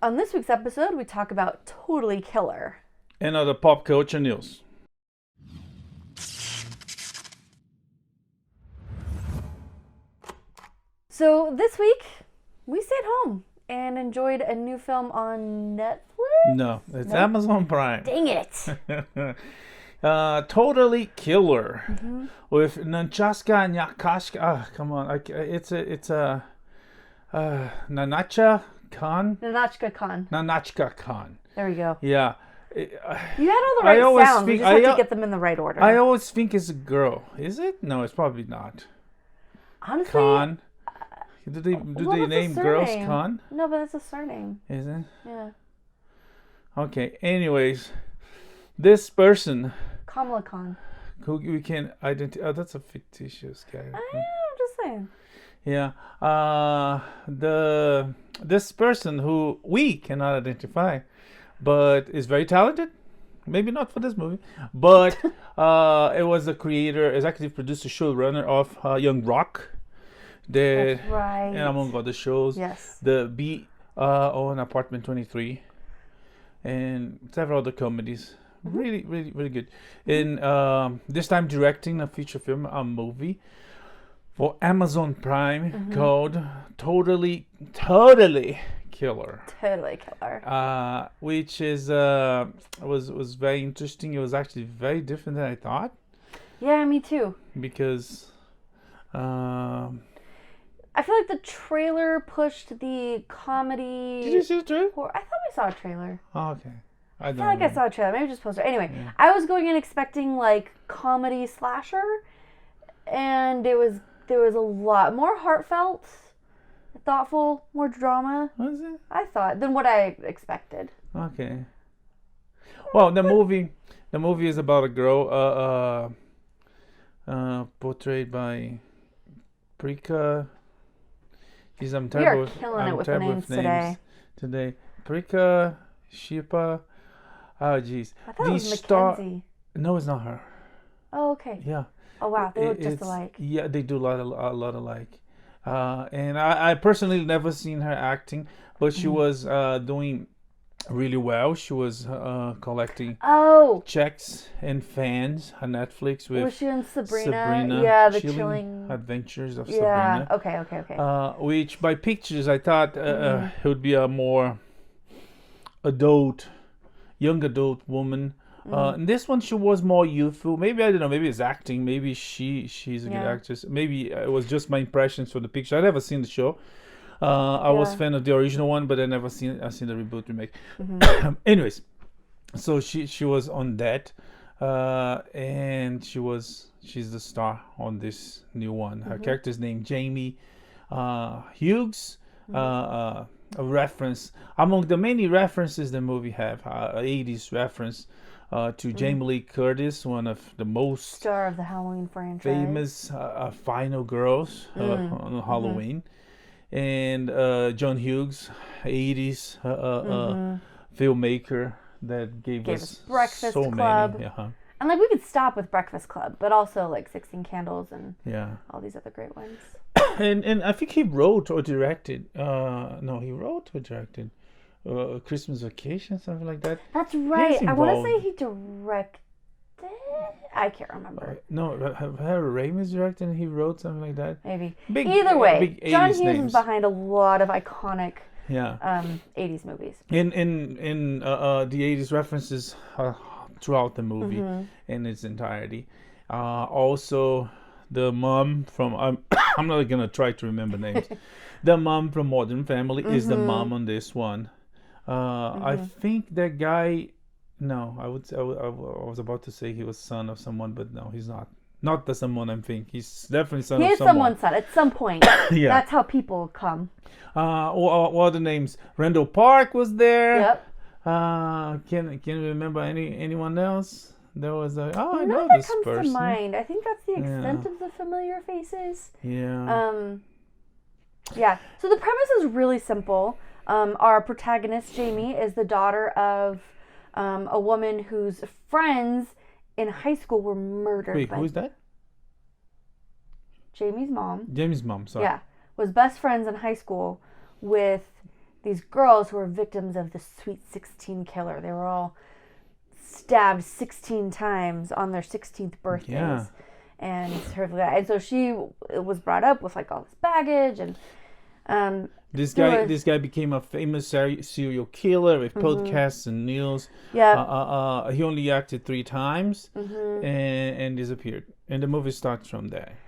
On this week's episode, we talk about Totally Killer. And other pop culture news. So this week, we stayed home and enjoyed a new film on Netflix. No, it's Amazon Prime. Dang it! Totally Killer with Nanchaska Nyakashka. Come on, it's a Nanacha Khan. Nanachka Khan. Nanachka Khan. There we go. Yeah. You had all the right sounds. You just have to get them in the right order. I always think it's a girl. Is it? No, it's probably not. Honestly, Khan. Do they name girls Khan? No, but it's a surname. Is it? Yeah. Okay. Anyways, this person Kamala Khan. who we can identify. Oh, that's a fictitious guy. I'm just saying. Yeah. This person who we cannot identify, but is very talented. Maybe not for this movie, but it was the creator, executive producer, showrunner of Young Rock. That's right. And among other shows. Yes. The on Apartment 23, and several other comedies. Really, really, really good. And this time directing a feature film, a movie for Amazon Prime called Totally Killer. Totally Killer. Which is was very interesting. It was actually very different than I thought. Yeah, me too. Because I feel like the trailer pushed the comedy. Did you see the trailer? I thought we saw a trailer. Oh, okay. I feel like I saw a trailer. Maybe just poster. Anyway, I was going in expecting like comedy slasher, and there was a lot more heartfelt, thoughtful, more drama. Was it? I thought than what I expected. Okay. Well, the movie is about a girl portrayed by Prika. I'm terrible. We are killing it with the names today. Prika, Shipka. Oh, jeez. I thought it was Mackenzie. No, it's not her. Oh, okay. Yeah. Oh, wow. They look just alike. Yeah, they do a lot alike. And I personally never seen her acting, but she was doing really well. She was collecting checks and fans on Netflix with. Was she in Sabrina? Yeah, the chilling adventures of Sabrina. Okay. Which by pictures I thought it would be a more young adult woman. In this one she was more youthful. Maybe I don't know. Maybe it's acting. Maybe she's a good actress. Maybe it was just my impressions for the picture. I never seen the show. I was a fan of the original one, but I seen the reboot remake. Anyways, so she was on that, and she's the star on this new one. Her character's named Jamie Hughes. A reference among the many references the movie have, 80s reference to Jamie Lee Curtis, one of the most star of the Halloween franchise, famous final girls on Halloween. And John Hughes, 80s filmmaker that gave us Breakfast so Club. many. And like we could stop with Breakfast Club, but also like 16 Candles and all these other great ones. And I think he wrote or directed. He wrote or directed Christmas Vacation, something like that. That's right. I want to say he directed. I can't remember. Harry Ramis directed and he wrote something like that. Maybe. Either way, John Hughes is behind a lot of iconic 80s movies. In the 80s references throughout the movie in its entirety. Also, the mom from I'm not gonna try to remember names. The mom from Modern Family is the mom on this one. I think that guy. No, I was about to say he was son of someone, but no, he's not. Not the someone I'm thinking. He's definitely son of someone. He is someone's son at some point. That's how people come. What are the names? Randall Park was there. Yep. Can you remember anyone else? There was I know that this comes person. to mind. I think that's the extent of the familiar faces. Yeah. Yeah. So the premise is really simple. Our protagonist Jamie is the daughter of a woman whose friends in high school were murdered. Wait, who's that? Jamie's mom. Jamie's mom, sorry. Yeah, was best friends in high school with these girls who were victims of the Sweet 16 killer. They were all stabbed 16 times on their 16th birthdays. Yeah. And so she was brought up with like all this baggage, and this guy became a famous serial killer with podcasts and news. Yeah. He only acted 3 times and disappeared. And the movie starts from there.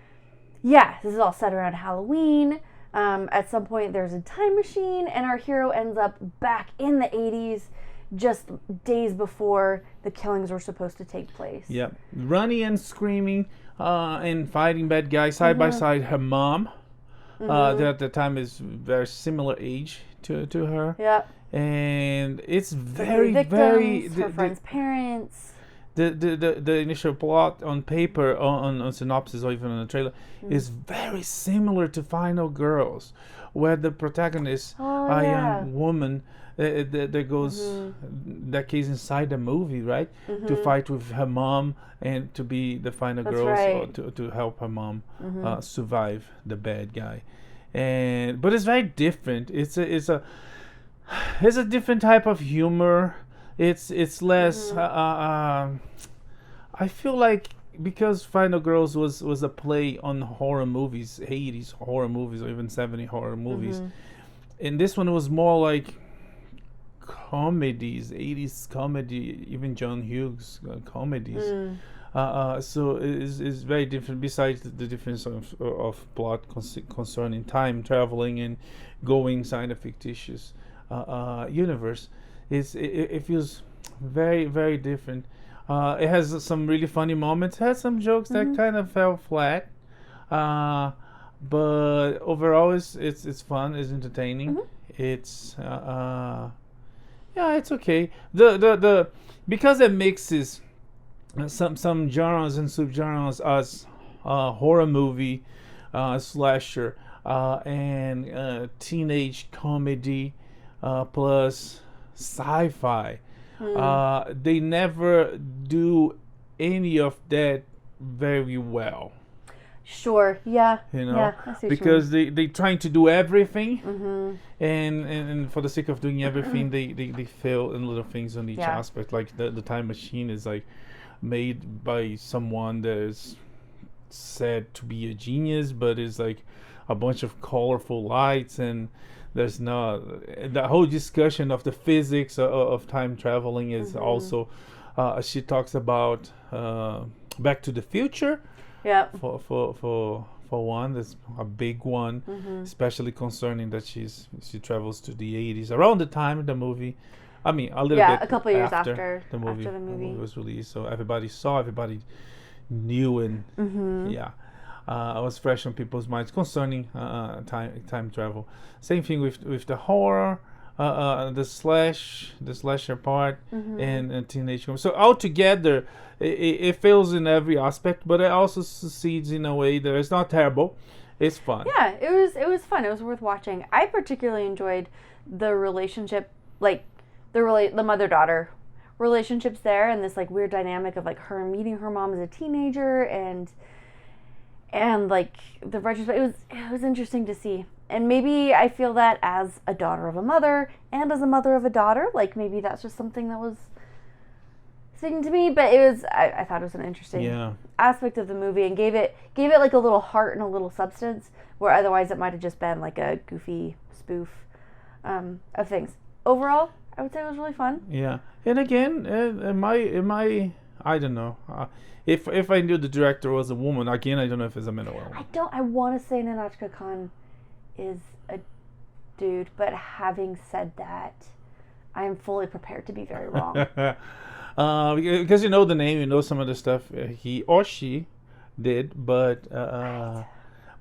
Yeah, this is all set around Halloween. At some point, there's a time machine, and our hero ends up back in the 80s, just days before the killings were supposed to take place. Yep. Running and screaming and fighting bad guys side by side. Her mom, that at the time is very similar age to her. Yep. And it's Very her friends' parents. The initial plot on paper, on synopsis, or even on the trailer, is very similar to Final Girls, where the protagonist, a young woman, that goes that case inside the movie, right, to fight with her mom and to be the final girls, right. or to help her mom survive the bad guy, but it's very different. It's a different type of humor. It's less. I feel like because Final Girls was a play on horror movies, 80s horror movies, or even 70s horror movies, and this one was more like comedies, 80s comedy, even John Hughes comedies. So it's very different. Besides the difference of plot concerning time traveling and going inside a fictitious universe, it feels very, very different. It has some really funny moments. It has some jokes that kind of fell flat, but overall it's fun. It's entertaining. It's it's okay. The because it mixes some genres and subgenres as horror movie, slasher, and teenage comedy, plus sci-fi. They never do any of that very well. Sure. Yeah. You know, yeah, I see because they trying to do everything, and for the sake of doing everything, they fail in little things on each aspect. Like the time machine is like made by someone that is said to be a genius, but is like a bunch of colorful lights, and there's not the whole discussion of the physics of time traveling is also she talks about Back to the Future. Yeah. For one, that's a big one, especially concerning that she travels to the 80s around the time of the movie. I mean, a little bit. A couple years after the movie was released, so everybody saw, everybody knew, and it was fresh on people's minds concerning time travel. Same thing with the horror, the slasher part, and teenage comedy. So altogether, it fails in every aspect, but it also succeeds in a way that it's not terrible. It's fun. Yeah, it was fun. It was worth watching. I particularly enjoyed the relationship, like the mother-daughter relationships there, and this like weird dynamic of like her meeting her mom as a teenager, and like the retrospect. It was interesting to see. And maybe I feel that as a daughter of a mother and as a mother of a daughter, like maybe that's just something that was sticking to me. But I thought it was an interesting aspect of the movie, and gave it like a little heart and a little substance, where otherwise it might have just been like a goofy spoof of things. Overall, I would say it was really fun. Yeah, and again, I don't know. If I knew the director was a woman, again, I don't know if it's a man or a woman. I want to say Nahnatchka Khan is a dude, but having said that, I am fully prepared to be very wrong. Because you know the name, you know some of the stuff he or she did, but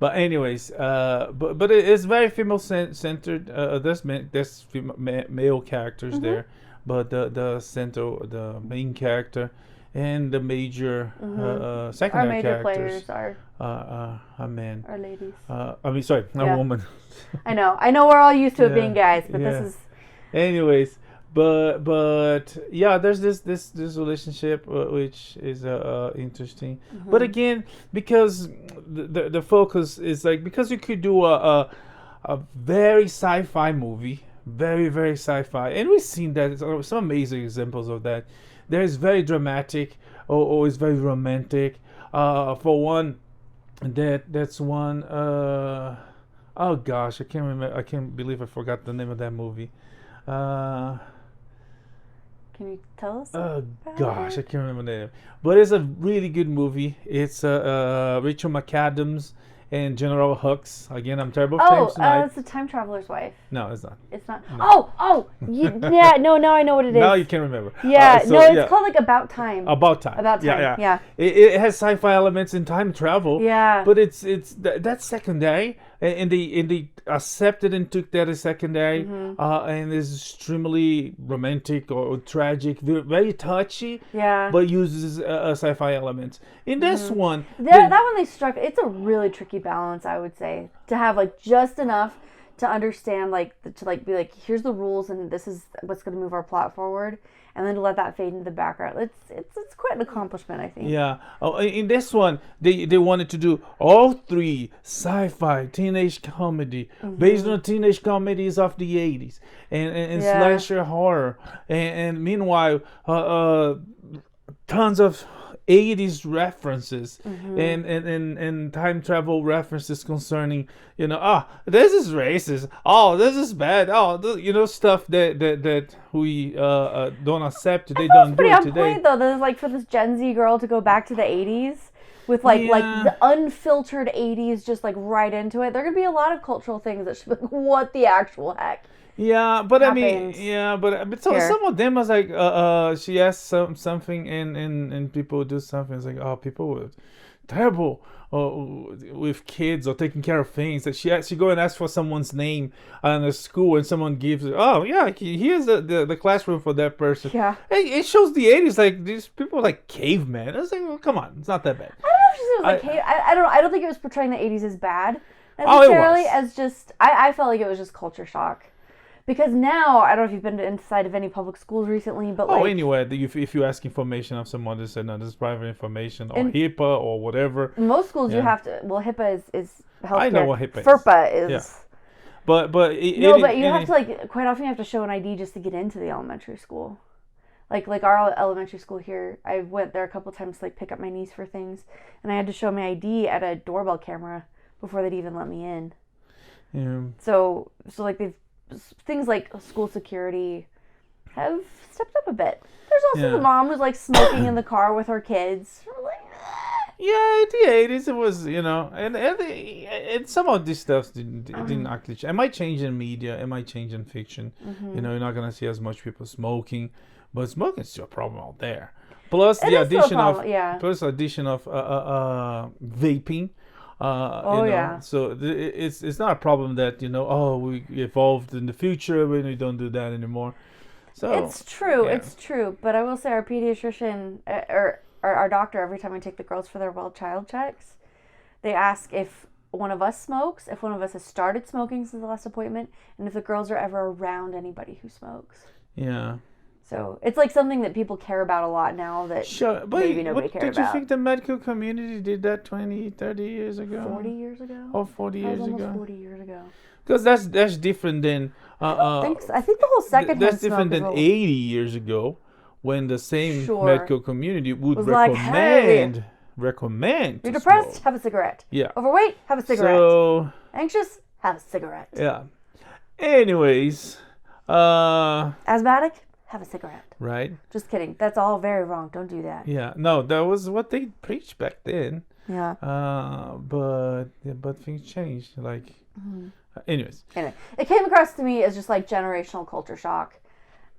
anyways, but it is very female centered. There's male characters there, but the main character and the major secondary characters players are a man. Are ladies. A woman. I know we're all used to it being guys, but this is. Anyways, but yeah, there's this relationship which is interesting. But again, because the focus is like, because you could do a very sci-fi movie, very, very sci-fi, and we've seen that some amazing examples of that. There's very dramatic, or it's very romantic. For one, that's one. Oh gosh, I can't remember. I can't believe I forgot the name of that movie. Can you tell us? Oh gosh, I can't remember the name. But it's a really good movie. It's Rachel McAdams and General Hux. Again, I'm terrible with names tonight. It's the time traveler's wife. No, it's not. It's not. No. Yeah. No, now I know what it is. Now you can't remember. Yeah, it's called like About Time. About Time. About Time. Yeah. It has sci-fi elements in time travel. Yeah. But that's secondary, and they accepted and took that as secondary, and is extremely romantic or tragic, very touchy. Yeah. But uses sci-fi elements. In this one, that one they struck. It's a really tricky balance, I would say, to have like just enough to understand, to be like, here's the rules and this is what's going to move our plot forward, and then to let that fade into the background. It's quite an accomplishment, I think. Yeah. In this one, they wanted to do all three sci-fi teenage comedy based on teenage comedies of the 80s and slasher horror, and meanwhile tons of 80s references and time travel references concerning, this is racist, this is bad, stuff that we don't accept, they don't do it today. Pretty on point though. There's like, for this Gen Z girl to go back to the 80s with like the unfiltered 80s, just like right into it. There are gonna be a lot of cultural things that should be like, what the actual heck. Yeah, but happened. but some of them was like she asked something and people do something. It's like, people were terrible with kids or taking care of things. That she go and ask for someone's name in the school, and someone gives it. Oh yeah, here's the classroom for that person. Yeah, it shows the 80s, like these people were like cavemen. I was like, well, come on, it's not that bad. I don't know if she was like cave. I don't think it was portraying the 80s as bad necessarily, as just I felt like it was just culture shock. Because now, I don't know if you've been inside of any public schools recently, but anyway, if you ask information of someone, they say, no, this is private information, or HIPAA, or whatever. In most schools, you have to, HIPAA is healthcare. I know what HIPAA is. FERPA is. Yeah. But you have to, quite often you have to show an ID just to get into the elementary school. Like our elementary school here, I went there a couple times to pick up my niece for things, and I had to show my ID at a doorbell camera before they'd even let me in. Yeah. So things like school security have stepped up a bit. There's also the mom who's smoking in the car with her kids. Yeah, in the 80s it was, and some of this stuff didn't actually change. It might change in media, it might change in fiction. You're not gonna see as much people smoking, but smoking is still a problem out there. Plus the addition of vaping. So it's not a problem that we evolved in the future when we don't do that anymore. So it's true. But I will say our pediatrician or our doctor, every time we take the girls for their well child checks, they ask if one of us smokes, if one of us has started smoking since the last appointment, and if the girls are ever around anybody who smokes. Yeah. So it's something that people care about a lot now that maybe nobody cared about. Did you think the medical community did that 20, 30 years ago? 40 years ago? Oh, 40 years ago. Almost 40 years ago. Because that's different than... I think the whole second that's different than 80 years ago, when the same medical community would recommend You're depressed? Smoke. Have a cigarette. Yeah. Overweight? Have a cigarette. So... Anxious? Have a cigarette. Yeah. Anyways... Asthmatic? Have a cigarette. Right. Just kidding. That's all very wrong. Don't do that. Yeah. No, that was what they preached back then. Yeah. But things changed. Anyways. Anyway, it came across to me as just generational culture shock,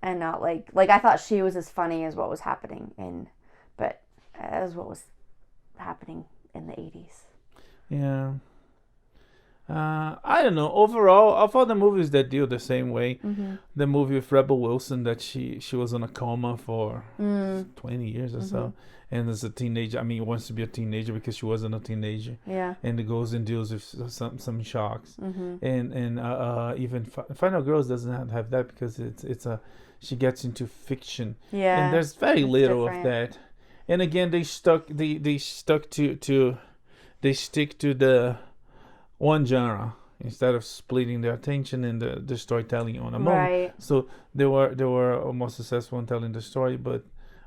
and not like I thought she was as funny as what was happening but as what was happening in the 80s. Yeah. I don't know. Overall, of all the movies that deal the same way, the movie with Rebel Wilson, that she was in a coma for 20 years or so, and as a teenager, wants to be a teenager because she wasn't a teenager. Yeah. And it goes and deals with some shocks, and even Final Girls doesn't have that because she gets into fiction. Yeah. And there's very little of that. And again, they stick to the one genre, instead of splitting their attention and the storytelling on a moment. Right. So they were more successful in telling the story, but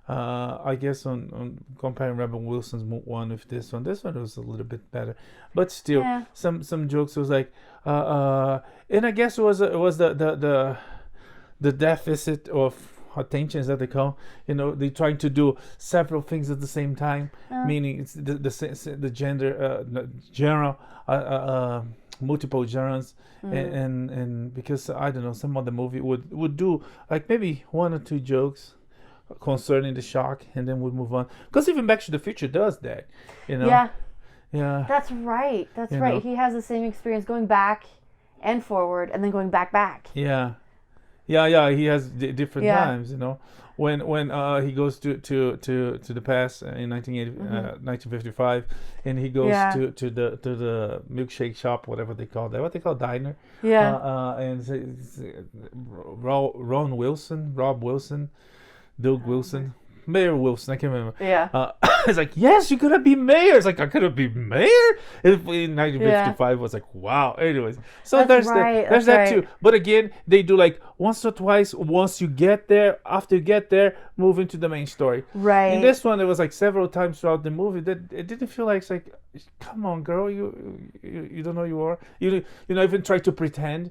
I guess on comparing Rebel Wilson's one with this one was a little bit better, but still some jokes was like and I guess it was the deficit of attention, is that they call, they trying to do several things at the same time, meaning it's the general multiple genres, and because I don't know, some other movie would do like maybe one or two jokes concerning the shock and then would move on, because even Back to the Future does that, yeah that's right he has the same experience going back and forward and then going back. Yeah, he has different times, when he goes to the past in 1955, and he goes to the milkshake shop, whatever they call that, what they call diner, and it's Rob Wilson, Doug Wilson, Mayor Wilson, I can't remember. It's like, yes, you're gonna be mayor. It's like, I'm gonna be mayor in 1955. Was like, wow. Anyways, so there's that too. But again, they do like once or twice. Once you get there, after you get there, move into the main story. Right. In this one, it was like several times throughout the movie that it didn't feel like, it's like, come on, girl, you don't know who you are. You even try to pretend.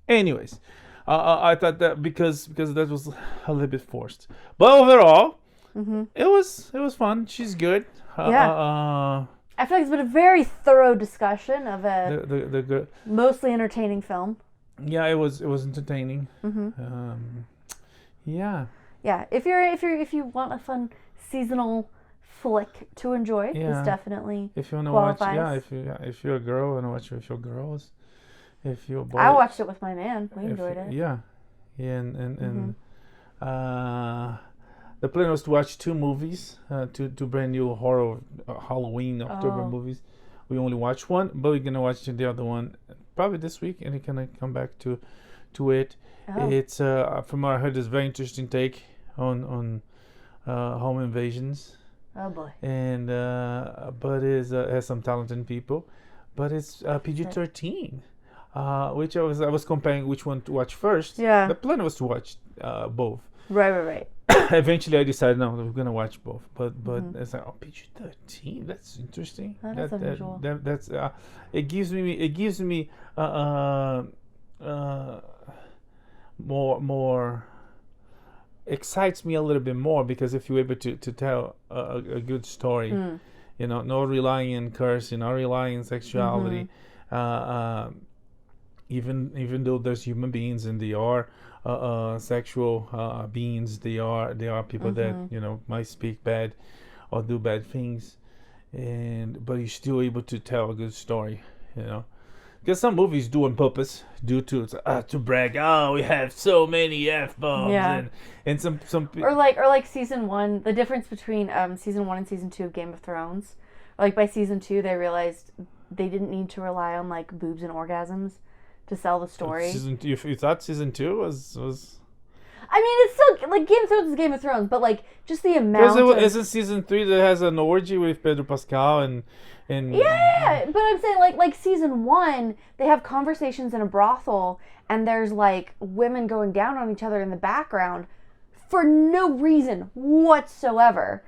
Anyways, I thought that because that was a little bit forced, but overall. It was fun. She's good. I feel like it's been a very thorough discussion of a mostly entertaining film. Yeah, it was entertaining. If you want a fun seasonal flick to enjoy, this definitely if you want to qualifies. watch, if you're a girl and watch it with your girls, if you're a boy, I watched it with my man. We enjoyed it. And the plan was to watch two movies, two brand new horror Halloween October movies. We only watched one, but we're gonna watch the other one probably this week, and we're gonna come back to it. It's from what I heard, it's a very interesting take on home invasions. Oh boy! And but it has some talented people, but it's PG-13, which I was comparing which one to watch first. Yeah. The plan was to watch both. Right. Eventually, I decided no, we're gonna watch both. But it's like, PG-13. That's interesting. That's unusual. That's it gives me more excites me a little bit more, because if you're able to tell a good story, not relying on cursing, not relying on sexuality, even though there's human beings and they are sexual beings, they are people that might speak bad or do bad things, but you're still able to tell a good story, because some movies do on purpose to brag. Oh, we have so many F-bombs, and some or like season 1. The difference between season 1 and season 2 of Game of Thrones, like by season 2 they realized they didn't need to rely on like boobs and orgasms to sell the story. You thought season 2 was? I mean, it's still like Game of Thrones is Game of Thrones, but like just the amount. Isn't season 3 that has an orgy with Pedro Pascal and? Yeah, but I'm saying like season 1, they have conversations in a brothel, and there's like women going down on each other in the background for no reason whatsoever.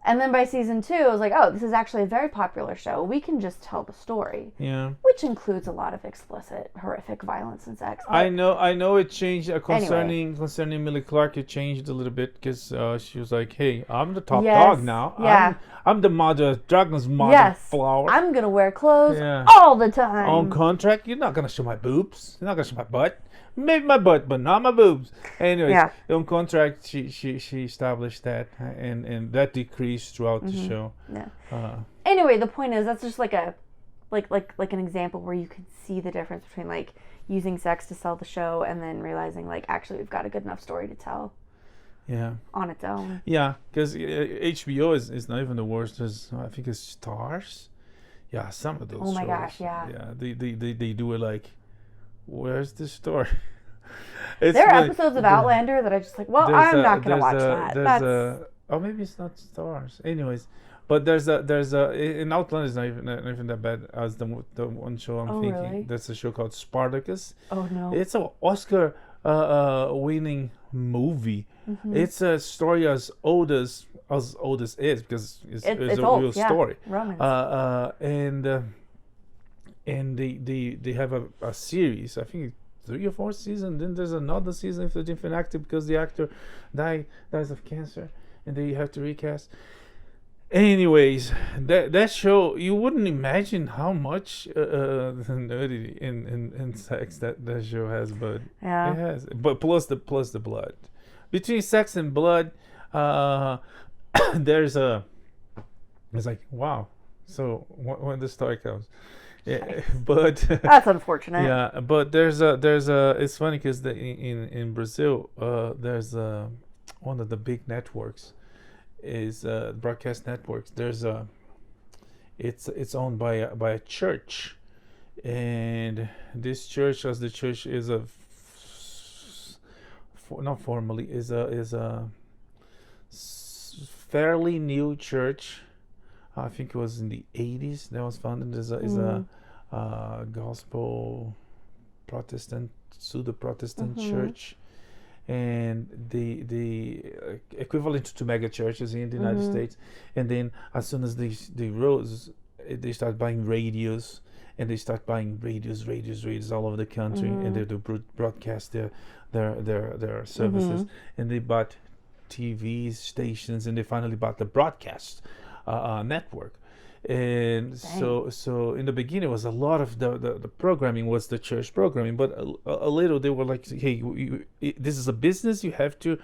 And then by season 2, I was like, oh, this is actually a very popular show. We can just tell the story. Yeah. Which includes a lot of explicit, horrific violence and sex. I know it changed concerning Millie Clark. It changed a little bit because she was like, hey, I'm the top dog now. Yeah. I'm the mother, dragon's mother flower. I'm going to wear clothes all the time. On contract, you're not going to show my boobs. You're not going to show my butt. Maybe my butt, but not my boobs. Anyways, on contract, she established that, and that decreased throughout the show. Yeah. Anyway, the point is that's just like an example where you can see the difference between like using sex to sell the show and then realizing like actually we've got a good enough story to tell. Yeah. On its own. Yeah, because HBO is not even the worst. I think it's Starz. Yeah, some of those. Oh my shows, gosh! Yeah. Yeah, they do it like. Where's the story? There are episodes of Outlander that I just like. Well, I'm not gonna watch that. Oh, maybe it's not Stars. Anyways, But there's a in Outland is not even that bad as the one show I'm thinking. Really? There's a show called Spartacus. Oh no. It's an Oscar winning movie. It's a story as old as is, because it's a old, real story. Romans. And they have a series. I think 3 or 4 seasons. Then there's another season with a different actor because the actor dies of cancer, and they have to recast. Anyways, that show, you wouldn't imagine how much nudity in sex that show has, but Yeah. it has. But plus the blood. Between sex and blood, it's like, wow. So when the story comes, yeah, but That's unfortunate. yeah, but there's a it's funny because in Brazil, there's one of the big networks is broadcast networks. There's it's owned by a church, and this church, as the church is not formally, is a fairly new church. I think it was in the 80s that was founded. Is a gospel Protestant, pseudo-Protestant church, and the equivalent to mega churches in the United States. And then as soon as they rose, they start buying radios, and they start buying radios all over the country, and they do broadcast their services. And they bought TV stations, and they finally bought the broadcast network. And so in the beginning, it was a lot of the programming was the church programming, but a little they were like, hey, this is a business, you have to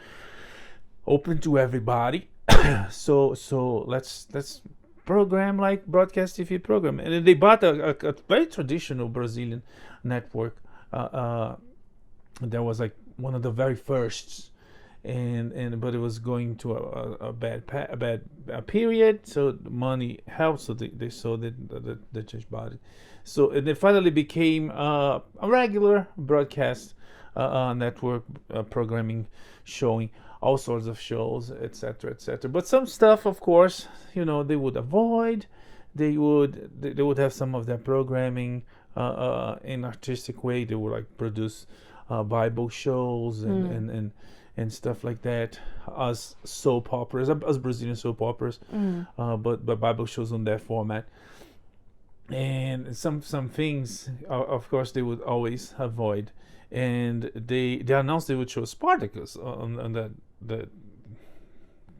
open to everybody. so let's program like broadcast TV program. And then they bought a very traditional Brazilian network that was like one of the very first. But it was going to a bad period, so money helped, so they sold it, the church bought it. So it finally became a regular broadcast network programming, showing all sorts of shows, etc. But some stuff, of course, they would avoid. They would have some of their programming in artistic way. They would like produce Bible shows and stuff like that, as soap operas, as Brazilian soap operas, but Bible shows on that format. And some things, of course, they would always avoid. And they announced they would show Spartacus on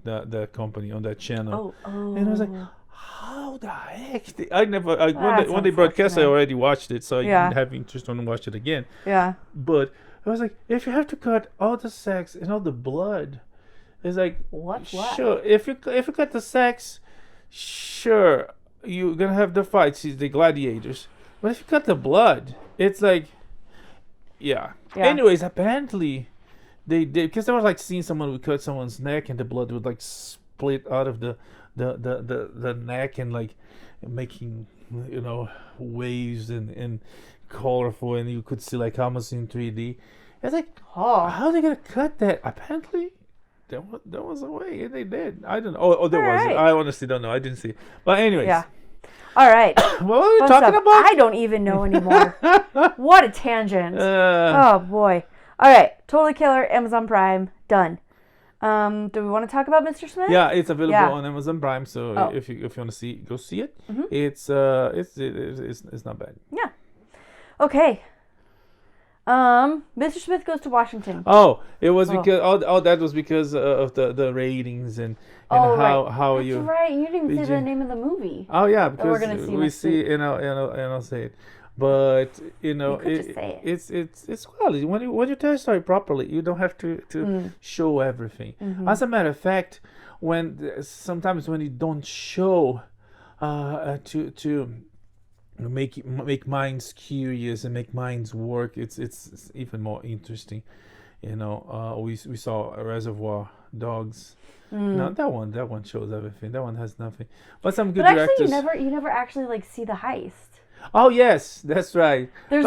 the company, on that channel. Oh. And I was like, how the heck? When they broadcast, I already watched it, so I didn't have interest to watch it again. Yeah. But I was like, if you have to cut all the sex and all the blood, it's like, what? Sure, if you cut the sex, sure, you're gonna have the fights, the gladiators. But if you cut the blood, it's like, yeah. Anyways, apparently, they did, because they were like seeing someone would cut someone's neck and the blood would like split out of the neck and like making waves and colorful, and you could see like almost in 3D. It's like, how are they gonna cut that? Apparently, there was a way, and they did. I don't know. Oh, there was. Right. I honestly don't know. I didn't see it. But anyways. Yeah. All right. What were we talking about? I don't even know anymore. What a tangent. Oh boy. All right. Totally Killer. Amazon Prime. Done. Do we want to talk about Mr. Smith? Yeah, it's available on Amazon Prime. So if you want to see, go see it. Mm-hmm. It's not bad. Yeah. Okay. Mr. Smith Goes to Washington. Oh, it was because all that was because of the ratings and how That's you. Right, you didn't even say the name of the movie. Oh yeah, because we're gonna see we see and I'll say it, but it's quality. When you tell a story properly, you don't have to show everything. Mm-hmm. As a matter of fact, sometimes when you don't show to make minds curious and make minds work, it's even more interesting. We saw a Reservoir Dogs. No, that one shows everything. That one has nothing. But some good directors. You never actually like see the heist. Oh yes, that's right. There's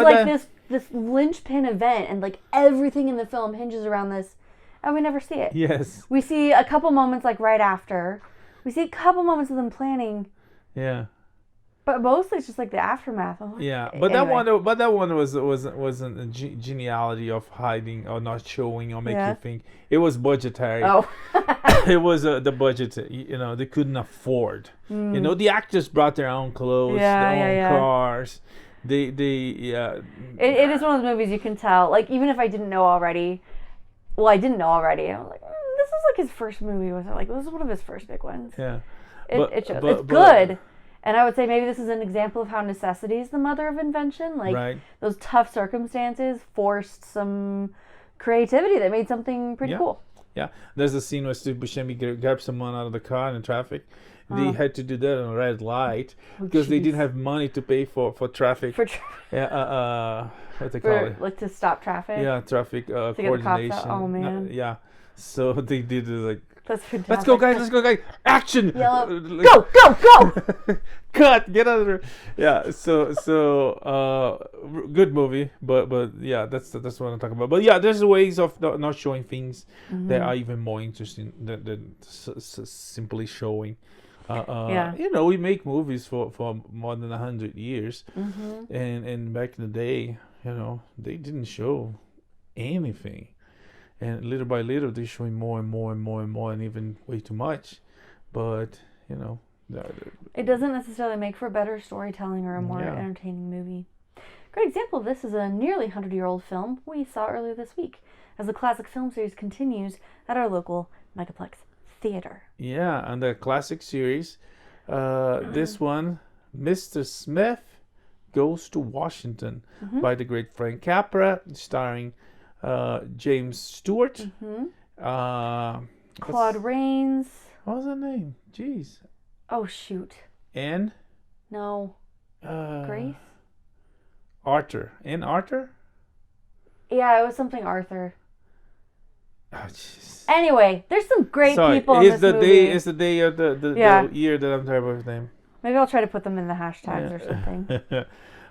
this linchpin event, and like everything in the film hinges around this, and we never see it. Yes. We see a couple moments like right after. We see a couple moments of them planning. Yeah. But mostly it's just like the aftermath. I'm like, Yeah, but anyway. that one wasn't a geniality of hiding or not showing or make you think. It was budgetary. Oh. It was the budget. They couldn't afford. The actors brought their own clothes, their own cars. It is one of those movies you can tell. Like even if I didn't know already, I didn't know already. I was like, this is like his first movie. Was it? Like this is one of his first big ones. Yeah, it shows. It's good. And I would say maybe this is an example of how necessity is the mother of invention. Like those tough circumstances forced some creativity that made something pretty cool. Yeah, there's a scene where Steve Buscemi grabs someone out of the car in traffic. They had to do that on a red light because they didn't have money to pay for traffic. What they call it? Like to stop traffic. Yeah, traffic coordination. Oh man. Yeah, so they did like. That's fantastic. Let's go, guys! Action! Yellow. Go! Cut! Get out of there! Yeah. So good movie, but yeah, that's what I'm talking about. But yeah, there's ways of not showing things that are even more interesting than simply showing. We make movies for more than 100 years, and back in the day, they didn't show anything. And little by little, they're showing more and more and more and more, and even way too much. But it doesn't necessarily make for better storytelling or a more entertaining movie. Great example of this is a nearly 100-year-old film we saw earlier this week, as the classic film series continues at our local Megaplex theater. Yeah, and the classic series, this one, Mr. Smith Goes to Washington, by the great Frank Capra, starring James Stewart, Claude Rains. What was her name? Jeez. Oh shoot. Anne? No. Grace? Arthur. Anne Arthur? Yeah, it was something Arthur. Oh, jeez. Anyway, there's some great people in this movie. It's the day of the year that I'm terrible with his name. Maybe I'll try to put them in the hashtags or something.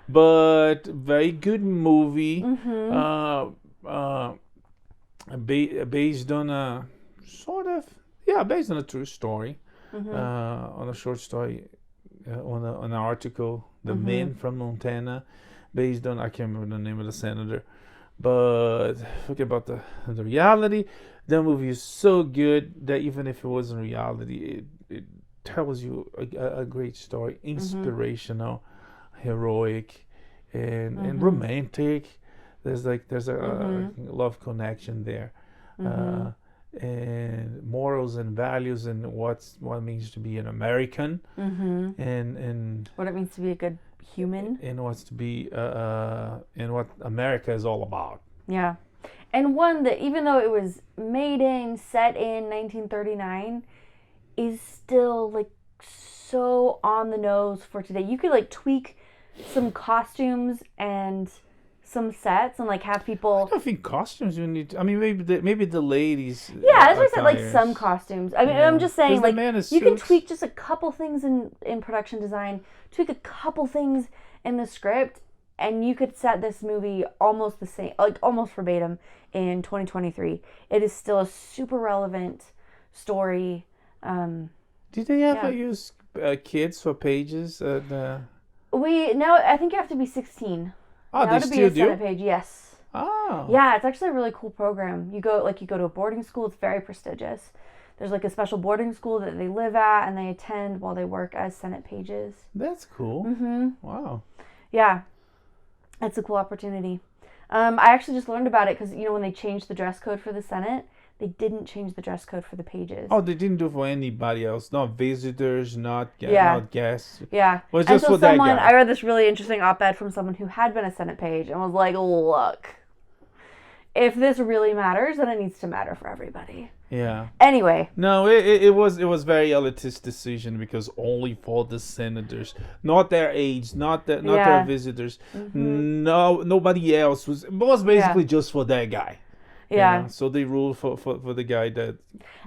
But very good movie. Based on a based on a true story, on a short story, on an article, The Men from Montana, based on, I can't remember the name of the senator, but forget about the reality. The movie is so good that even if it wasn't reality, it tells you a great story, inspirational, heroic, and romantic. There's a love connection there, and morals and values, and what it means to be an American, and what it means to be a good human, and what's to be and what America is all about. Yeah, and one that even though it was set in 1939, is still like so on the nose for today. You could like tweak some costumes and some sets and like have people. I don't think costumes you need. I mean, maybe the ladies. Yeah, as I said, like some costumes. I mean, I'm just saying, like you can tweak just a couple things in production design, tweak a couple things in the script, and you could set this movie almost the same, like almost verbatim in 2023. It is still a super relevant story. Did they ever use kids for pages? No, I think you have to be 16. Oh, they still do? Senate page, yes. Oh. Yeah, it's actually a really cool program. You go to a boarding school. It's very prestigious. There's like a special boarding school that they live at and they attend while they work as Senate pages. That's cool. Wow. Yeah, it's a cool opportunity. I actually just learned about it because when they changed the dress code for the Senate, they didn't change the dress code for the pages. Oh, they didn't do it for anybody else. Not visitors, not guests. Yeah. It was just for that guy. I read this really interesting op-ed from someone who had been a Senate page and was like, look, if this really matters, then it needs to matter for everybody. Yeah. Anyway. No, it was very elitist decision because only for the senators, not their aides, not their visitors. No, nobody else was. It was basically just for that guy. Yeah. So they ruled for the guy that.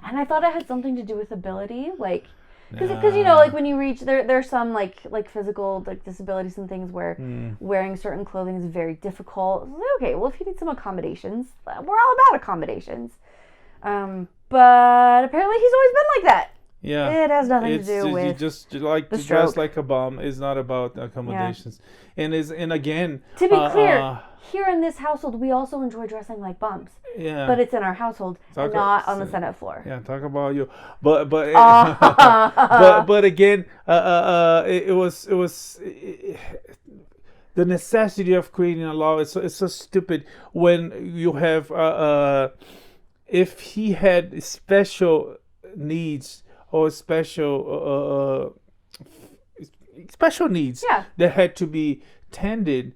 And I thought it had something to do with ability, like, because like when you reach there's some like physical like disabilities and things where wearing certain clothing is very difficult. Okay, well if you need some accommodations, we're all about accommodations. But apparently he's always been like that. Yeah, It has nothing to do with you just like the to dress stroke. like a bum. It's not about accommodations, and again. To be clear, here in this household, we also enjoy dressing like bums. Yeah. But it's in our household and not on the Senate floor. Yeah, talk about you. But but again, it was the necessity of creating a law. It's so stupid when you have if he had special needs or special needs that had to be tended,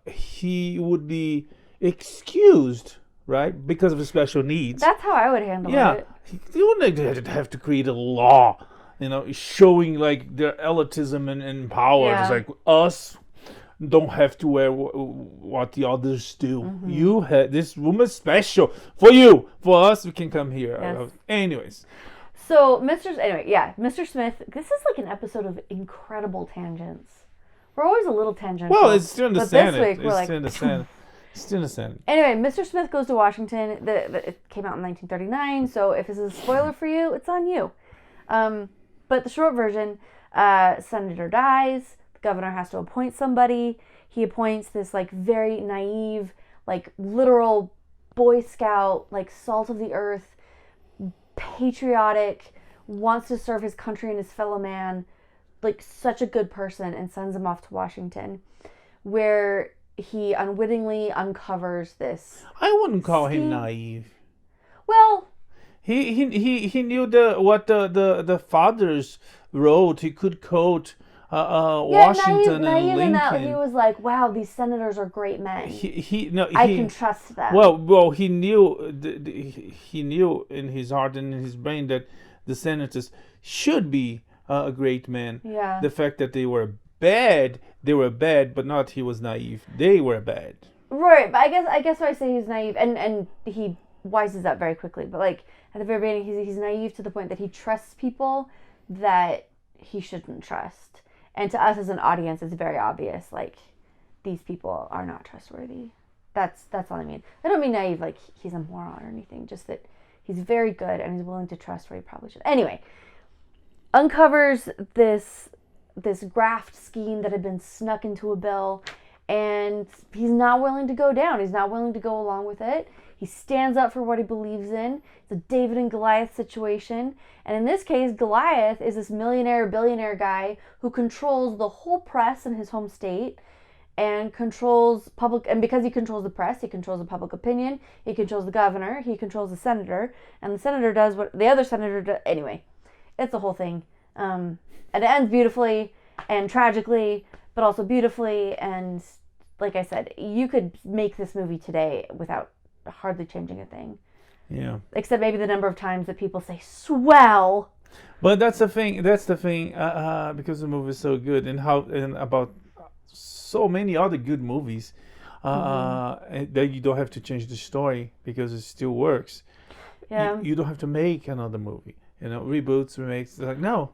he would be excused, right, because of his special needs. That's how I would handle it. You wouldn't have to create a law, showing like their elitism and power. Yeah. It's like us don't have to wear what the others do. You have this woman's special for you. For us, we can come here. Yes. Anyways. So Mr. Smith. This is like an episode of incredible tangents. We're always a little tangential. Well, it's still in the Senate. This week we're Still in the Senate. Still in the Senate. Anyway, Mr. Smith goes to Washington. It came out in 1939, so if this is a spoiler for you, it's on you. But the short version, Senator dies. The governor has to appoint somebody. He appoints this like very naive, like literal Boy Scout, like salt of the earth, patriotic, wants to serve his country and his fellow man, like such a good person, and sends him off to Washington, where he unwittingly uncovers this. I wouldn't call him naive. Well, he knew what the fathers wrote. He could quote Washington naive and Lincoln. In that he was like, "Wow, these senators are great men. I can trust them." Well, he knew he knew in his heart and in his brain that the senators should be great men. Yeah. The fact that they were bad, but not he was naive. They were bad. Right, but I guess why I say he's naive, and he wises up very quickly. But like at the very beginning, he's naive to the point that he trusts people that he shouldn't trust. And to us as an audience, it's very obvious, like, these people are not trustworthy. That's all I mean. I don't mean naive, like he's a moron or anything, just that he's very good and he's willing to trust where he probably should. Anyway, uncovers this graft scheme that had been snuck into a bill, and he's not willing to go down. He's not willing to go along with it. He stands up for what he believes in. It's a David and Goliath situation. And in this case, Goliath is this billionaire guy who controls the whole press in his home state and controls public. And because he controls the press, he controls the public opinion. He controls the governor. He controls the senator. And the senator does what the other senator does. Anyway, it's the whole thing. And it ends beautifully and tragically, but also beautifully. And like I said, you could make this movie today without hardly changing a thing. Yeah. Except maybe the number of times that people say "swell." But that's the thing. Because the movie is so good, and about so many other good movies, that you don't have to change the story because it still works. Yeah. You don't have to make another movie. Reboots, remakes. Like no,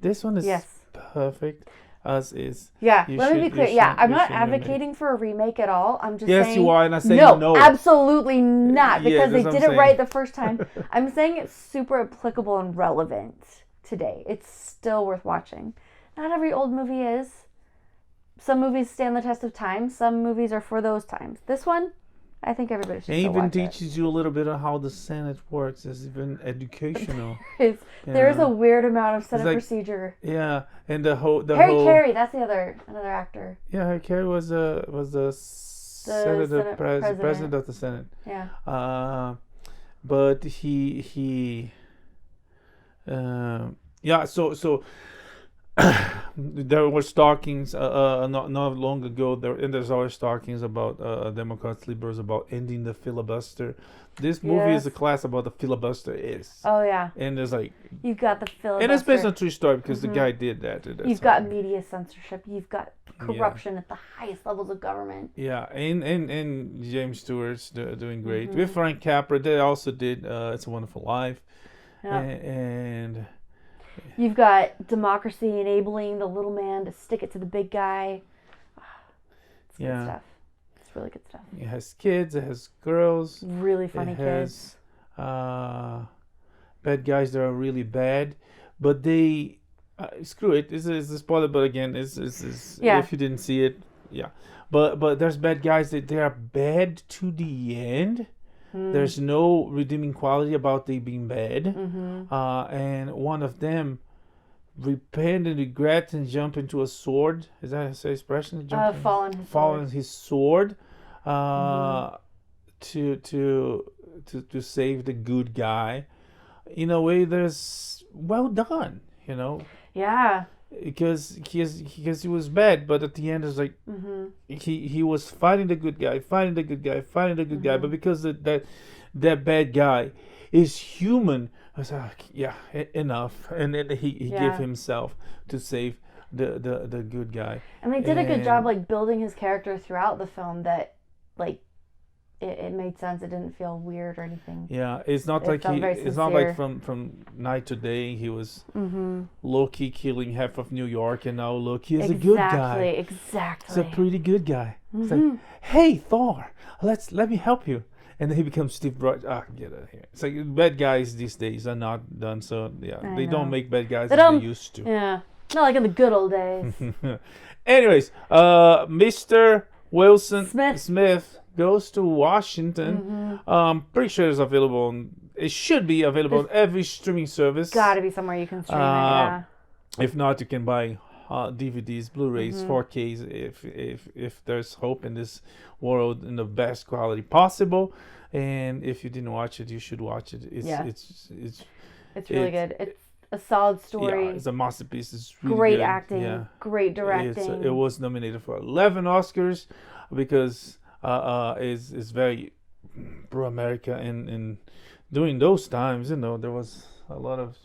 this one is perfect. As is. Yeah, let me be clear. I'm not advocating for a remake at all. I'm just saying... Yes, you are, and I'm saying no. Absolutely not, because they did it right the first time. I'm saying it's super applicable and relevant today. It's still worth watching. Not every old movie is. Some movies stand the test of time. Some movies are for those times. This one, I think everybody should still watch it. It even teaches you a little bit of how the Senate works. It's even educational. There is a weird amount of Senate procedure. Yeah, and Harry Carey, that's another actor. Yeah, Harry Carey was the president of the Senate. Yeah. But he so there were stalkings not long ago. There's always stalkings about Democrats, liberals, about ending the filibuster. This movie is a class about the filibuster is. Oh yeah. And there's like you've got the filibuster, and it's based on a true story because the guy did that. You've got media censorship. You've got corruption at the highest levels of government. Yeah, and James Stewart's doing great with Frank Capra. They also did It's a Wonderful Life, and you've got democracy enabling the little man to stick it to the big guy. It's good stuff. It's really good stuff. It has kids. It has girls. Really funny kids. bad guys that are really bad, but they screw it. It's a spoiler, but again, it's if you didn't see it, yeah. But there's bad guys that they are bad to the end. There's no redeeming quality about they being bad. And one of them repent and regret and jump into a sword. Is that an expression? Fallen his sword. To save the good guy. In a way, there's well done. Yeah. Because he was bad, but at the end it's like he was fighting the good guy, but because that bad guy is human, I was like, yeah, enough, and then he gave himself to save the good guy. And they did a good job like building his character throughout the film that like it made sense. It didn't feel weird or anything. Yeah, it's not like it's not like from night to day he was low-key killing half of New York, and now look, he's a good guy. Exactly. He's a pretty good guy. It's like, hey Thor, let me help you, and then he becomes Steve Rogers. Get out of here. It's like bad guys these days are not done. So yeah, they don't make bad guys as they used to. Yeah, not like in the good old days. Anyways, Mr. Wilson Smith goes to Washington. Pretty sure it's available it should be available on every streaming service. Gotta be somewhere you can stream it, yeah. If not, you can buy DVDs, Blu-rays, 4Ks if there's hope in this world in the best quality possible. And if you didn't watch it, you should watch it. It's really good. It's a solid story. Yeah, it's a masterpiece. It's really great good. acting, great directing. It was nominated for 11 Oscars because is very pro-America, and during those times, there was a lot of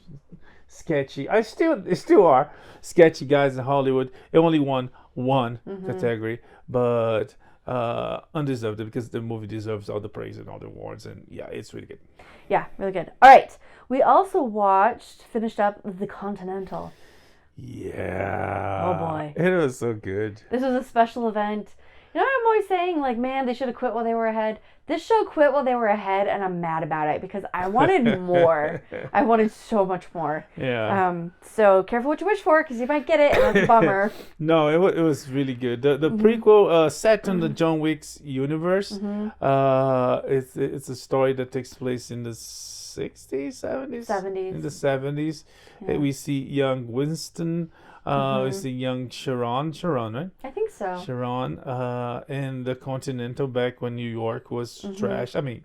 sketchy. Still are sketchy guys in Hollywood. It only won one category, but undeserved, because the movie deserves all the praise and all the awards, and yeah, it's really good. Yeah, really good. All right, we also finished up The Continental. Yeah. Oh boy, it was so good. This was a special event. I'm always saying, like, man, they should have quit while they were ahead. This show quit while they were ahead, and I'm mad about it because I wanted more. I wanted so much more. Yeah. So careful what you wish for, because you might get it, and that's a bummer. No, it was really good. The prequel set in the John Wick's universe. It's a story that takes place in the 60s, 70s? 70s. In the 70s. Yeah. We see young Winston. We see young Sharon, right? I think so. Sharon, and the Continental back when New York was trash. I mean,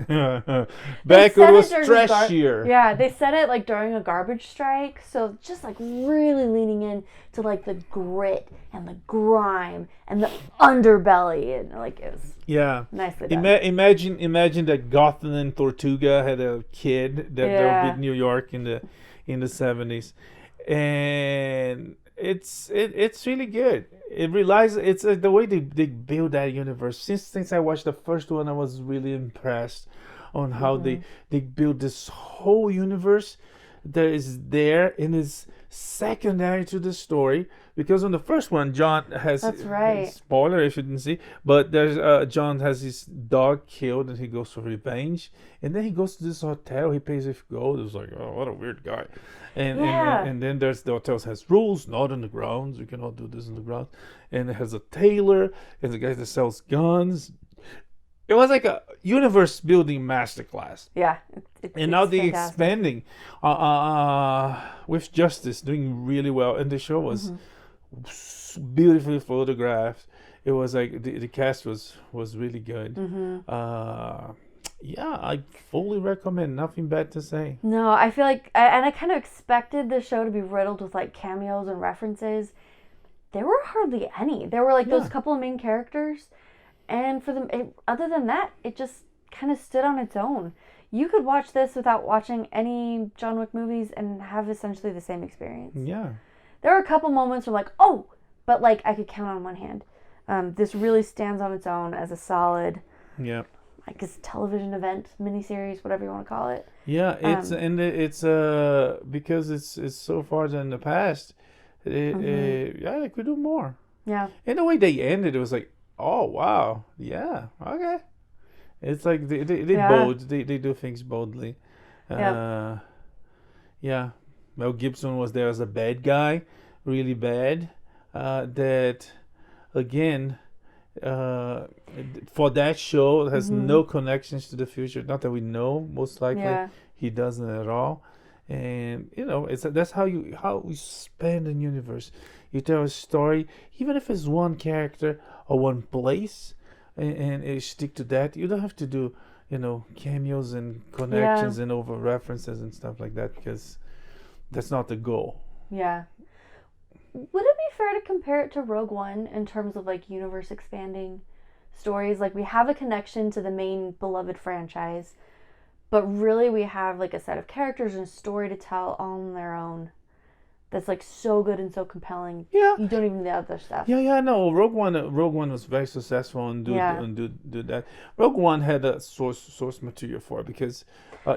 back when it was trashier. Yeah, they said it like during a garbage strike. So just like really leaning in to like the grit and the grime and the underbelly, and like it was nicely done. Imagine that Gotham and Tortuga had a kid that beat New York in the 70s. And it's really good. It relies. It's the way they build that universe. Since I watched the first one, I was really impressed on how they build this whole universe that is there and is secondary to the story. Because on the first one, John has... That's right. Spoiler if you didn't see. But there's John has his dog killed and he goes for revenge. And then he goes to this hotel. He pays with gold. It was like, oh, what a weird guy. And then there's the hotel has rules, not on the grounds. You cannot do this on the ground. And it has a tailor and the guy that sells guns. It was like a universe building masterclass. Yeah. And now they're expanding with Justice, doing really well. And the show was beautifully photographed. It was like the cast was really good. Yeah, I fully recommend. Nothing bad to say. No, I feel like, and I kind of expected the show to be riddled with like cameos and references. There were hardly any. There were like those couple of main characters, and for them, other than that, it just kind of stood on its own. You could watch this without watching any John Wick movies and have essentially the same experience. Yeah. There are a couple moments where like, oh, but like I could count on one hand. This really stands on its own as a solid. Yeah. I guess television event, miniseries, whatever you want to call it. Yeah, it's because it's so far in the past. They could do more. Yeah. And the way they ended, it was like, oh wow, yeah, okay. It's like they bold. They do things boldly. Yeah, Mel Gibson was there as a bad guy, really bad. That again, for that show, it has no connections to the future. Not that we know. Most likely, he doesn't at all. And that's how we spend in universe. You tell a story, even if it's one character or one place, and you stick to that. You don't have to do cameos and connections and over references and stuff like that, because that's not the goal. Yeah. Would it be fair to compare it to Rogue One in terms of like universe expanding stories? Like we have a connection to the main beloved franchise, but really we have like a set of characters and a story to tell on their own. That's like so good and so compelling. Yeah, you don't even know other stuff. Yeah. No, Rogue One was very successful and do that. Rogue One had a source material for it, because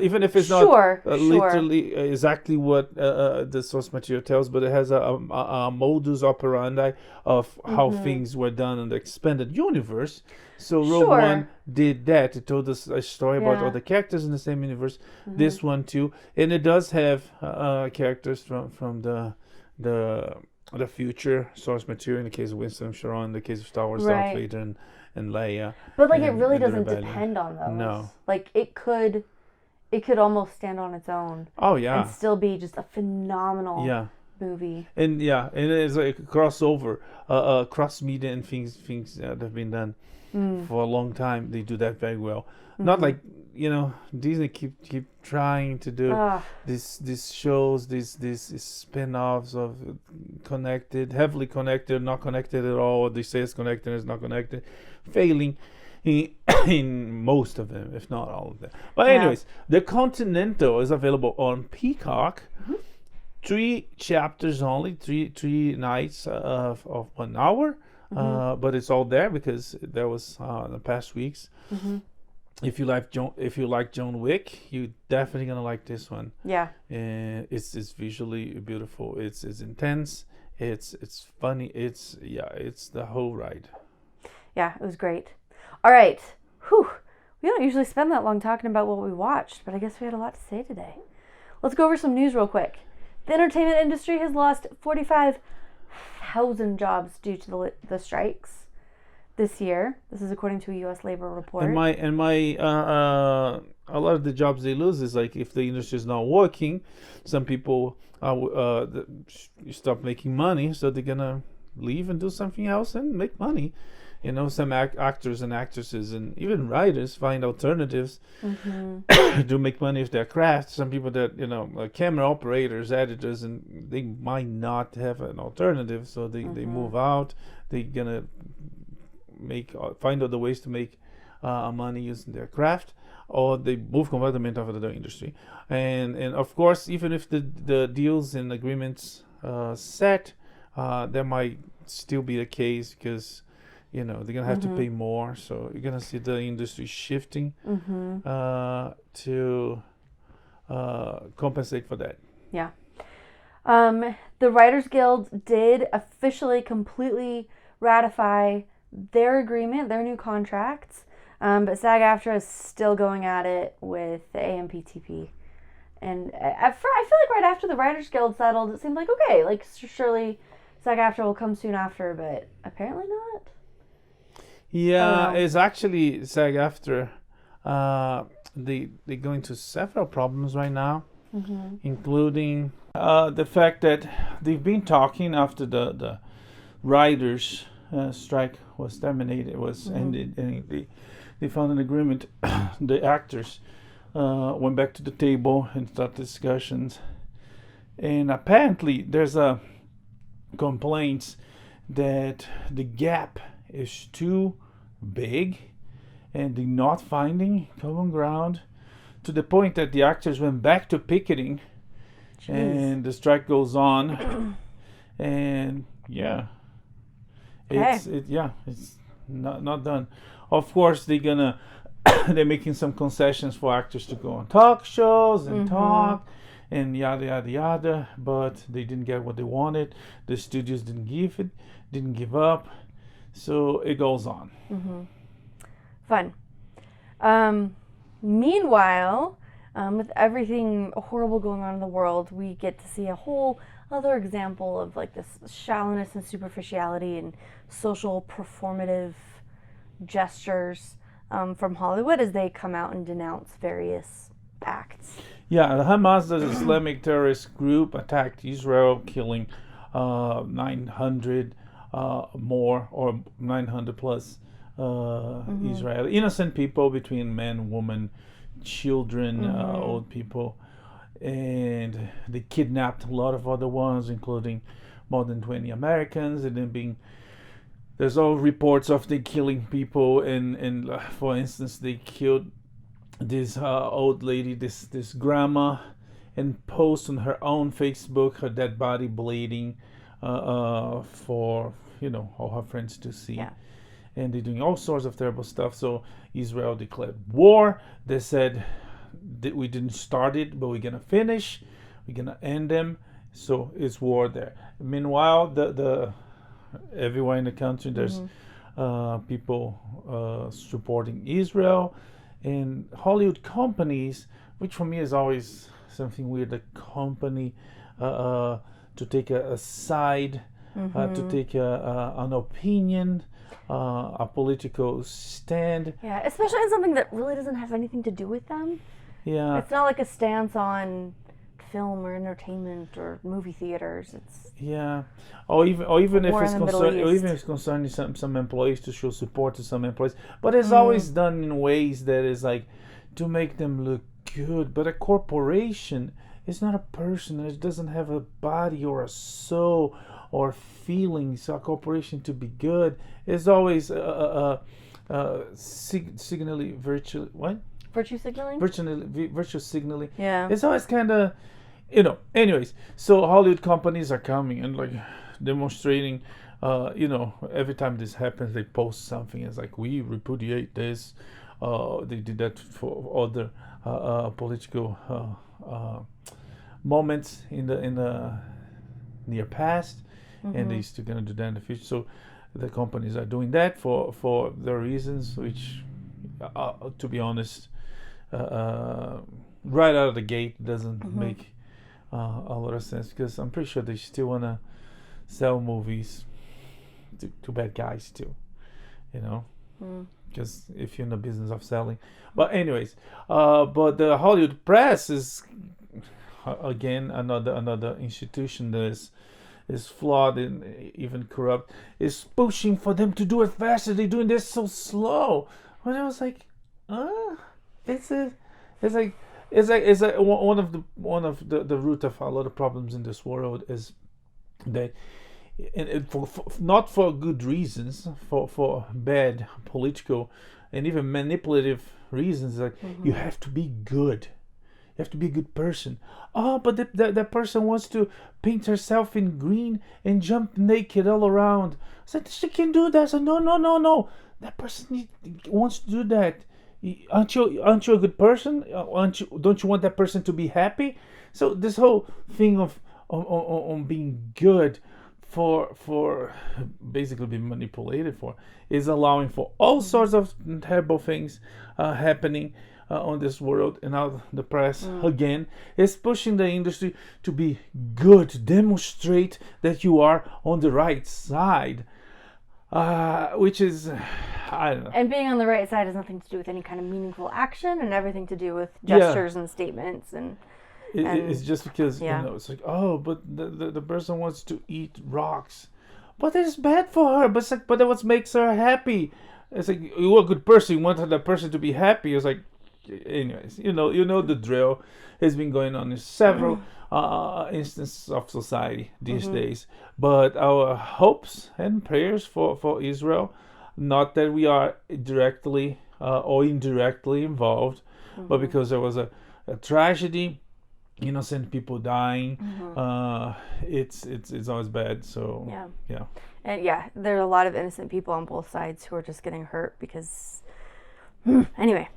even if it's not literally exactly what the source material tells, but it has a modus operandi of how things were done in the expanded universe. So Rogue One did that. It told us a story about all the characters in the same universe. This one too, and it does have characters from the future source material. In the case of Winston Sharon, in the case of Star Wars, Darth Vader and Leia. But like it really doesn't depend on those. No, like it could almost stand on its own. Oh yeah, and still be just a phenomenal movie. And it's like a crossover, cross media and things that have been done for a long time. They do that very well. Not like Disney keep trying to do these shows, these spin-offs of heavily connected, not connected at all. They say it's connected, it's not connected, failing in most of them, if not all of them. But anyways, the Continental is available on Peacock. 3 chapters only, three nights of 1 hour. But it's all there because that was in the past weeks. If you like John Wick, you definitely gonna like this one. Yeah. And it's visually beautiful. It's intense. It's funny. It's the whole ride. Yeah, it was great. All right. Whew. We don't usually spend that long talking about what we watched, but I guess we had a lot to say today. Let's go over some news real quick. The entertainment industry has lost 45,000 jobs due to the strikes this year. This is according to a U.S. labor report. And a lot of the jobs they lose is like if the industry is not working, some people stop making money, so they're gonna leave and do something else and make money. Some actors and actresses and even writers find alternatives to make money with their craft. Some people that, camera operators, editors, and they might not have an alternative, so they move out. They're going to find other ways to make money using their craft, or they move completely out of the industry. And of course, even if the deals and agreements set, there might still be a case because they're gonna have to pay more, so you're gonna see the industry shifting to compensate for that. Yeah. The Writers Guild did officially completely ratify their agreement, their new contracts, but SAG-AFTRA is still going at it with the AMPTP. And I feel like right after the Writers Guild settled, it seemed like okay, like surely SAG-AFTRA will come soon after, but apparently not. Yeah, it's actually SAG-AFTRA. They're going to several problems right now, including the fact that they've been talking after the writers' strike was terminated, ended, and they found an agreement. The actors went back to the table and started discussions, and apparently there's complaints that the gap is too big and they're not finding common ground, to the point that the actors went back to picketing. Jeez. And the strike goes on. And it's not done. Of course they're making some concessions for actors to go on talk shows and talk and yada yada yada, but they didn't get what they wanted. The studios didn't give up. So it goes on. Fun. Meanwhile, with everything horrible going on in the world, we get to see a whole other example of like this shallowness and superficiality and social performative gestures from Hollywood as they come out and denounce various acts. Yeah, Hamas, the Islamic terrorist group, attacked Israel, killing 900 more, or 900 plus Israeli innocent people, between men, women, children, old people, and they kidnapped a lot of other ones, including more than 20 Americans, and then there's all reports of they killing people, and for instance, they killed this old lady, this grandma, and post on her own Facebook her dead body bleeding for all her friends to see. Yeah. And they're doing all sorts of terrible stuff. So Israel declared war. They said that we didn't start it, but we're gonna finish. We're gonna end them. So it's war there. Meanwhile, the everywhere in the country there's people supporting Israel, and Hollywood companies, which for me is always something weird. A company to take a side, to take an opinion. A political stand. Yeah, especially on something that really doesn't have anything to do with them. Yeah. It's not like a stance on film or entertainment or movie theaters. It's or even if it's concerned, concerning some employees, to show support to some employees. But it's always done in ways that is like to make them look good. But a corporation is not a person. It doesn't have a body or a soul or feelings. A corporation, to be good, is always signally virtually what? Virtue signaling? Virtue signaling. Yeah. It's always kind of, anyways. So Hollywood companies are coming and like demonstrating, every time this happens, they post something. It's like, we repudiate this. They did that for other political moments in the near past. And they're still going to do that in the future. So the companies are doing that for their reasons, which, to be honest, right out of the gate doesn't make a lot of sense, because I'm pretty sure they still want to sell movies to bad guys too, because if you're in the business of selling. But anyways, but the Hollywood press is, again, another institution that is flawed and even corrupt, is pushing for them to do it faster. They're doing this so slow. When I was like, it's like one of the root of a lot of problems in this world is that, and for not for good reasons, for bad political and even manipulative reasons, like you have to be good. You have to be a good person. Oh, but that person wants to paint herself in green and jump naked all around. I said, she can do that. I said, no. That person wants to do that. Aren't you a good person? Don't you want that person to be happy? So this whole thing of on being good for basically being manipulated for is allowing for all sorts of terrible things happening on this world. And now the press again is pushing the industry to be good, to demonstrate that you are on the right side, which is, I don't know. And being on the right side has nothing to do with any kind of meaningful action, and everything to do with gestures and statements and it's just because it's like, oh, but the person wants to eat rocks, but it's bad for her. But it's like, but that what makes her happy. It's like, you're a good person, you want that person to be happy. It's like, anyways, you know the drill has been going on in several instances of society these days. But our hopes and prayers for Israel, not that we are directly or indirectly involved, but because there was a tragedy, innocent people dying, it's always bad. So yeah. And there are a lot of innocent people on both sides who are just getting hurt because anyway.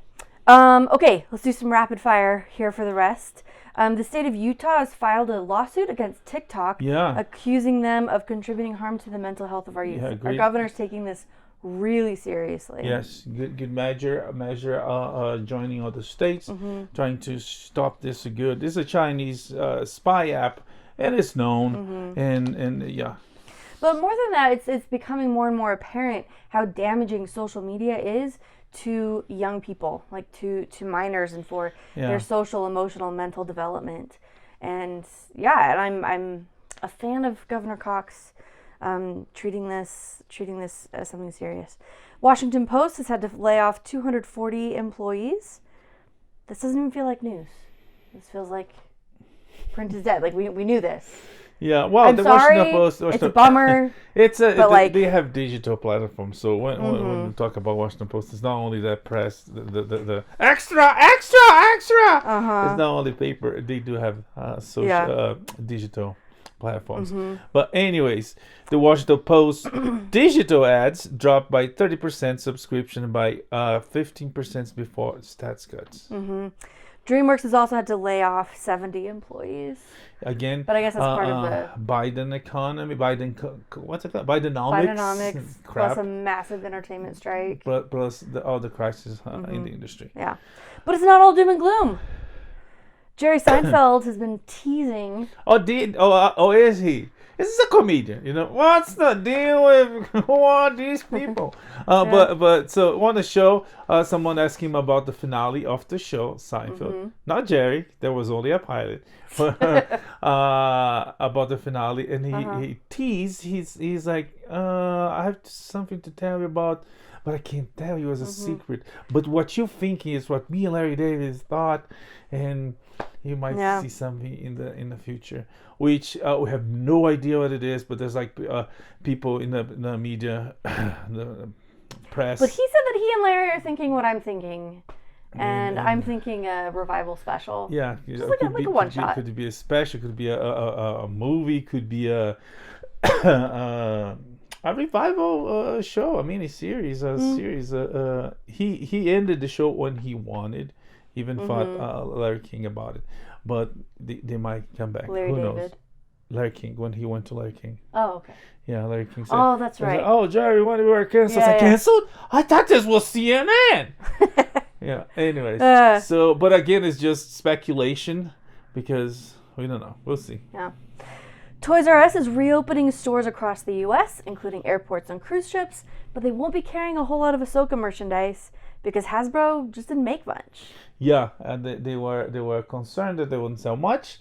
Okay, let's do some rapid fire here for the rest. The state of Utah has filed a lawsuit against TikTok, accusing them of contributing harm to the mental health of our youth. Our governor's taking this really seriously. Yes, good measure. Joining other states, trying to stop this good. This is a Chinese spy app, and it's known, and yeah. But more than that, it's becoming more and more apparent how damaging social media is to young people, like to minors, and for their social, emotional, mental development. And I'm a fan of Governor Cox treating this as something serious. Washington Post has had to lay off 240 employees. This doesn't even feel like news. This feels like print is dead. Like we knew this. Yeah, well, I'm the sorry, Washington Post. it's a bummer. They have digital platforms. So when we talk about Washington Post, it's not only that press, the extra. It's not only paper. They do have social digital platforms. But anyways, the Washington Post digital ads dropped by 30%, subscription by 15% before stats cuts. DreamWorks has also had to lay off 70 employees. Again, but I guess that's part of the Biden economy. What's it called? Bidenomics plus a massive entertainment strike. Plus all the crisis in the industry. Yeah, but it's not all doom and gloom. Jerry Seinfeld has been teasing. Is he? This is a comedian, What's the deal with who are these people? But so on the show, someone asked him about the finale of the show, Seinfeld. Not Jerry. There was only a pilot. But about the finale, and he teased. He's like, I have something to tell you about, but I can't tell you as a secret. But what you're thinking is what me and Larry David thought, and you might see something in the future, which we have no idea what it is. But there's like people in the media, the press. But he said that he and Larry are thinking what I'm thinking, and I'm thinking a revival special. Yeah, just like a one shot. Could be a special. Could be a movie. Could be a revival show. A mini series. Series. He ended the show when he wanted. Even thought Larry King about it, but they might come back. Who knows? Larry King, when he went to Larry King. Oh, okay. Yeah, Larry King said. Oh, that's right. Like, Jerry, when we were canceled, canceled? I thought this was CNN. Yeah. Anyways, but again, it's just speculation because we don't know. We'll see. Yeah. Toys R Us is reopening stores across the U.S., including airports and cruise ships, but they won't be carrying a whole lot of Ahsoka merchandise because Hasbro just didn't make much. Yeah, and they were concerned that they wouldn't sell much,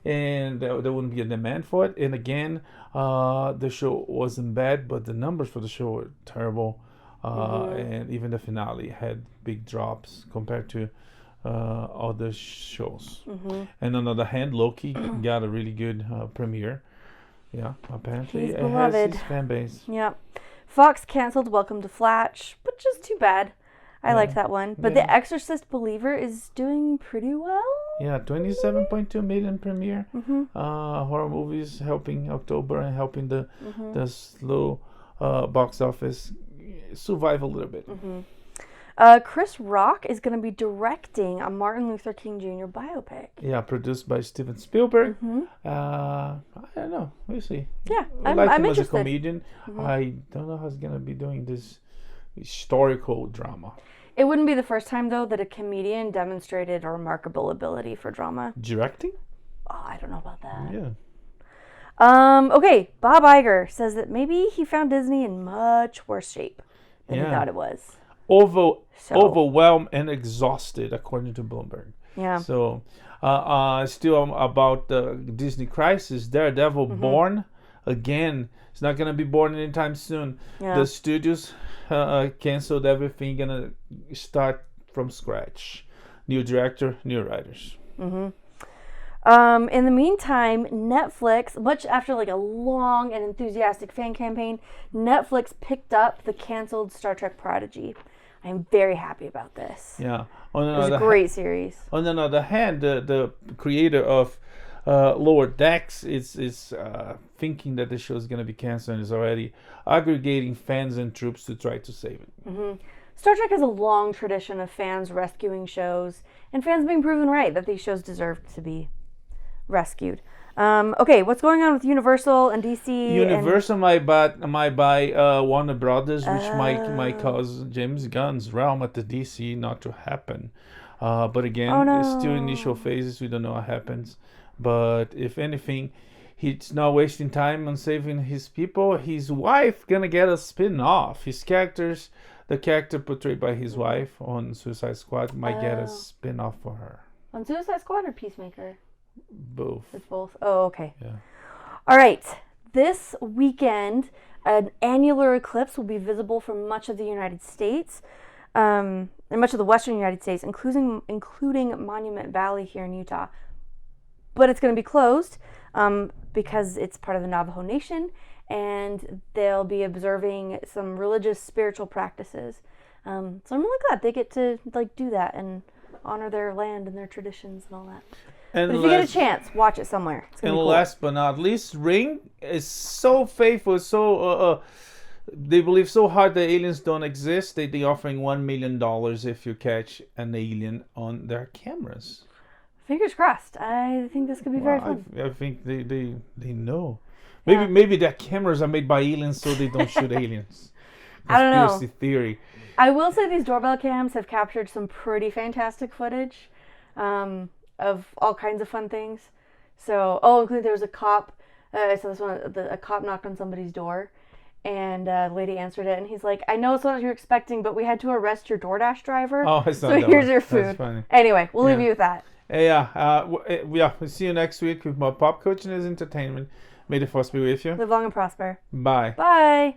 and there wouldn't be a demand for it. And again, the show wasn't bad, but the numbers for the show were terrible, and even the finale had big drops compared to other shows. And on the other hand, Loki got a really good premiere. Yeah, apparently it has his fan base. Yeah, Fox canceled Welcome to Flash, which is too bad. I liked that one. But The Exorcist Believer is doing pretty well. Yeah, 27.2 million premiere. Horror movies helping October and helping the slow box office survive a little bit. Chris Rock is going to be directing a Martin Luther King Jr. biopic. Yeah, produced by Steven Spielberg. I don't know. We'll see. Yeah, I like him interested. as a comedian. I don't know how he's going to be doing this historical drama. It wouldn't be the first time, though, that a comedian demonstrated a remarkable ability for drama. Directing? Oh, I don't know about that. Yeah. Okay, Bob Iger says that maybe he found Disney in much worse shape than he thought it was. Overwhelmed and exhausted, according to Bloomberg. Yeah. So, still about the Disney crisis, Daredevil born again. It's not going to be born anytime soon. Yeah. The studios canceled everything, going to start from scratch. New director, new writers. In the meantime, Netflix, much after like a long and enthusiastic fan campaign, Netflix picked up the canceled Star Trek Prodigy. I am very happy about this. Yeah. It was a great series. On the other hand, the creator of Lower Decks is thinking that the show is going to be canceled and is already aggregating fans and troops to try to save it. Star Trek has a long tradition of fans rescuing shows and fans being proven right that these shows deserve to be rescued. Okay, what's going on with Universal and DC? Universal might buy Warner Brothers, which might cause James Gunn's realm at the DC not to happen. But again, it's still initial phases. We don't know what happens. But if anything, he's not wasting time on saving his people. His wife gonna get a spin-off. The character portrayed by his wife on Suicide Squad might get a spin-off for her. On Suicide Squad or Peacemaker? Both. It's both. Oh, okay. Yeah. All right. This weekend, an annular eclipse will be visible from much of the United States, and much of the western United States, including Monument Valley here in Utah. But it's going to be closed because it's part of the Navajo Nation, and they'll be observing some religious, spiritual practices. So I'm really glad they get to do that and honor their land and their traditions and all that. But if you get a chance, watch it somewhere. It's gonna be cool. Last but not least, Ring is so faithful, they believe so hard that aliens don't exist. They're offering $1 million if you catch an alien on their cameras. Fingers crossed. I think this could be very fun. I think they know. Maybe their cameras are made by aliens so they don't shoot aliens. I don't know. Conspiracy theory. I will say these doorbell cams have captured some pretty fantastic footage of all kinds of fun things. So, including there was a cop. I saw this one. A cop knocked on somebody's door, and the lady answered it, and he's like, "I know it's not what you're expecting, but we had to arrest your DoorDash driver. Oh, I saw so that here's one. your food." That's funny. Anyway, we'll leave you with that. We'll see you next week with more pop culture and entertainment. May the force be with you. Live long and prosper. Bye. Bye.